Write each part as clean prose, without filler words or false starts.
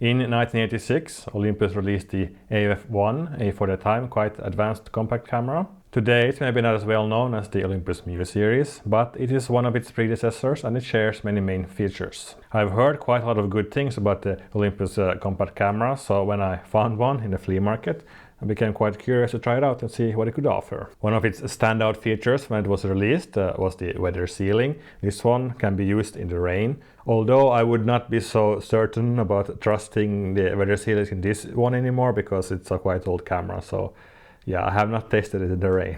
In 1986, Olympus released the AF-1, a for the time quite advanced compact camera. Today it's maybe not as well known as the Olympus Mu series, but it is one of its predecessors and it shares many main features. I've heard quite a lot of good things about the Olympus compact camera, so when I found one in the flea market, I became quite curious to try it out and see what it could offer. One of its standout features when it was released was the weather sealing. This one can be used in the rain, although I would not be so certain about trusting the weather sealing in this one anymore because it's a quite old camera, so yeah, I have not tested it in the rain.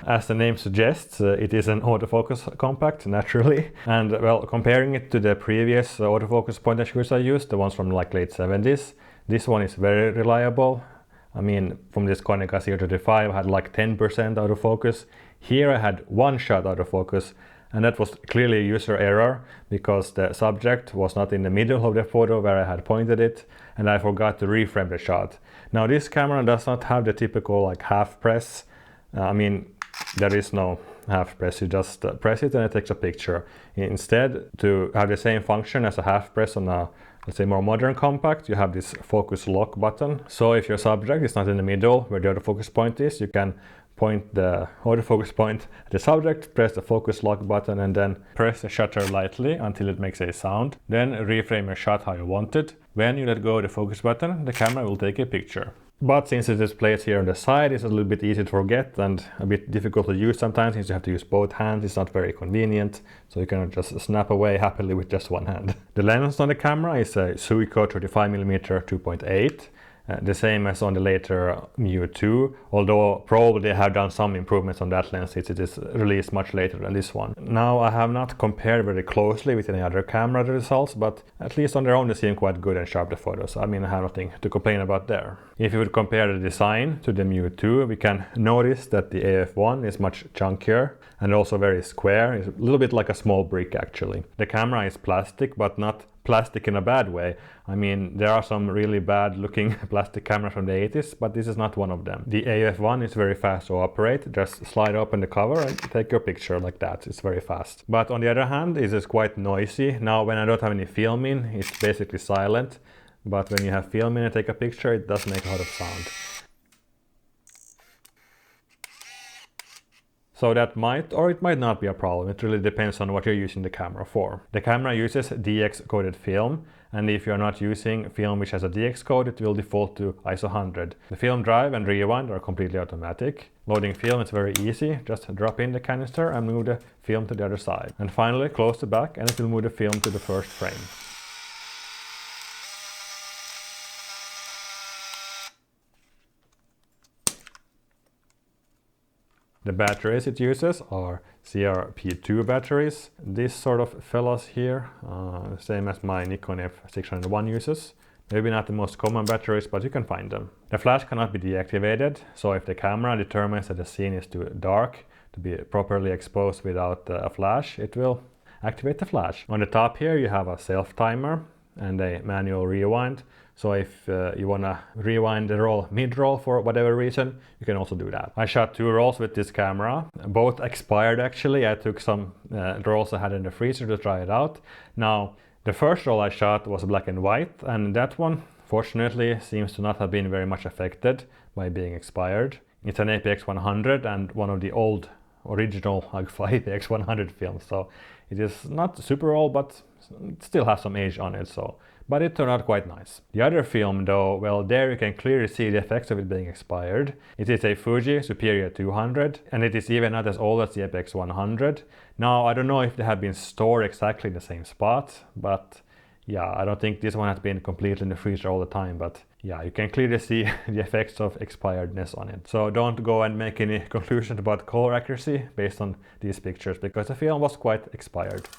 As the name suggests, it is an autofocus compact, naturally. And well, comparing it to the previous autofocus point and shoots I used, the ones from like late 70s, this one is very reliable. I mean, from this Konica C35 I had like 10% autofocus. Here I had one shot autofocus, and that was clearly a user error because the subject was not in the middle of the photo where I had pointed it, and I forgot to reframe the shot. Now this camera does not have the typical like half press. I mean, there is no half press, you just press it and it takes a picture. Instead, to have the same function as a half press on a, let's say, more modern compact, you have this focus lock button. So if your subject is not in the middle where the autofocus point is, you can point the autofocus point at the subject, press the focus lock button, and then press the shutter lightly until it makes a sound. Then reframe your shot how you want it. When you let go of the focus button, the camera will take a picture. But since it is placed here on the side, it's a little bit easy to forget and a bit difficult to use sometimes since you have to use both hands. It's not very convenient, so you cannot just snap away happily with just one hand. The lens on the camera is a Suico 35mm 2.8. The same as on the later Mu 2, although probably they have done some improvements on that lens since it is released much later than this one. Now I have not compared very closely with any other camera results, but at least on their own they seem quite good and sharp, the photos. I mean, I have nothing to complain about there. If you would compare the design to the Mu 2, we can notice that the AF-1 is much chunkier and also very square. It's a little bit like a small brick actually. The camera is plastic, but not plastic in a bad way. I mean, there are some really bad looking plastic cameras from the 80s, but this is not one of them. The AF-1 is very fast to operate. Just slide open the cover and take your picture like that. It's very fast. But on the other hand, it is quite noisy. Now when I don't have any film in, it's basically silent. But when you have film in and take a picture, it does make a lot of sound. So that might or it might not be a problem. It really depends on what you're using the camera for. The camera uses DX coded film, and if you're not using film which has a DX code, it will default to ISO 100. The film drive and rewind are completely automatic. Loading film is very easy. Just drop in the canister and move the film to the other side. And finally close the back and it will move the film to the first frame. The batteries it uses are CRP2 batteries. This sort of fellas here, same as my Nikon F601 uses. Maybe not the most common batteries, but you can find them. The flash cannot be deactivated, so if the camera determines that the scene is too dark to be properly exposed without a flash, it will activate the flash. On the top here you have a self timer and a manual rewind. So if you want to rewind the roll mid-roll for whatever reason, you can also do that. I shot 2 rolls with this camera. Both expired actually. I took some rolls I had in the freezer to try it out. Now, the first roll I shot was black and white, and that one, fortunately, seems to not have been very much affected by being expired. It's an APX-100 and one of the old original Agfa APX-100 films, so it is not super old, but it still has some age on it, but it turned out quite nice. The other film though, well, there you can clearly see the effects of it being expired. It is a Fuji Superior 200 and it is even not as old as the APX-100. Now I don't know if they have been stored exactly in the same spot, but yeah, I don't think this one has been completely in the freezer all the time, but yeah, you can clearly see the effects of expiredness on it. So don't go and make any conclusions about color accuracy based on these pictures because the film was quite expired.